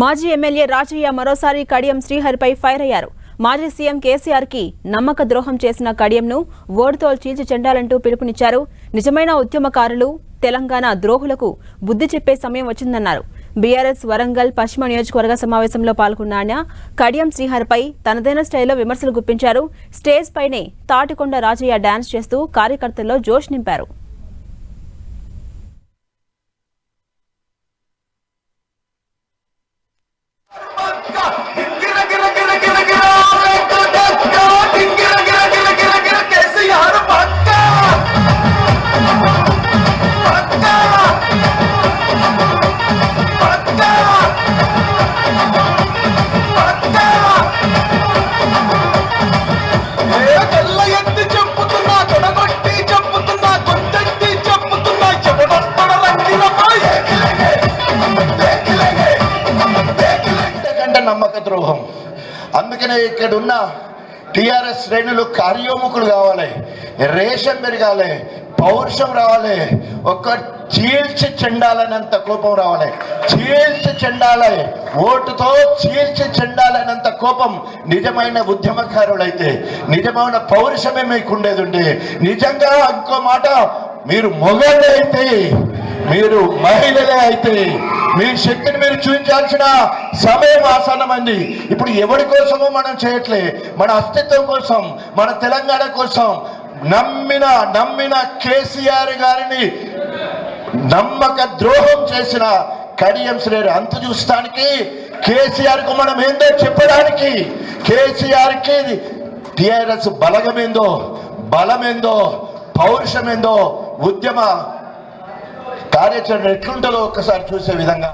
మాజీ ఎమ్మెల్యే రాజయ్య మరోసారి కడియం శ్రీహరిపై ఫైర్ అయ్యారు. మాజీ సీఎం కేసీఆర్ కి నమ్మక ద్రోహం చేసిన కడియంను ఓటుతో చీల్చి చెండాలంటూ పిలుపునిచ్చారు. నిజమైన ఉద్యమకారులు తెలంగాణ ద్రోహులకు బుద్ధి చెప్పే సమయం వచ్చిందన్నారు. బీఆర్ఎస్ వరంగల్ పశ్చిమ నియోజకవర్గ సమావేశంలో పాల్గొన్న ఆయన కడియం శ్రీహరిపై తనదైన స్టైల్లో విమర్శలు గుప్పించారు. స్టేజ్ పైనే తాటికొండ రాజయ్య డాన్స్ చేస్తూ కార్యకర్తల్లో జోష్ నింపారు. నమ్మక ద్రోహం. అందుకనే ఇక్కడ ఉన్న టిఆర్ఎస్ శ్రేణులు కార్యోముఖులు కావాలి, రేషన్ పెరగాలి, పౌరుషం రావాలి, ఒక చీల్చి చెండాలనంత కోపం రావాలి, చీల్చి చెండాలి, ఓటుతో చీల్చి చెండాలనంత కోపం నిజమైన ఉద్యమకారులైతే, నిజమైన పౌరుషమే మీకు ఉండేది ఉండే. నిజంగా ఇంకో మాట, మీరు మొగలే అయితే, మీరు మహిళలే అయితే మీ శక్తిని మీరు చూపించాల్సిన సమయం ఆసన్నమైంది. ఇప్పుడు ఎవరి కోసమో మనం చేయట్లే, మన అస్తిత్వం కోసం, మన తెలంగాణ కోసం నమ్మిన కేసీఆర్ గారిని నమ్మక ద్రోహం చేసిన కడియం శ్రీహరి అంతు చూస్తానికి, కేసీఆర్ కు మనం ఏందో చెప్పడానికి, కేసీఆర్ కి టిఆర్ఎస్ బలమేందో పౌరుషమేందో ఉద్యమ కార్యాచరణ ఎట్లుంటుందో ఒక్కసారి చూసే విధంగా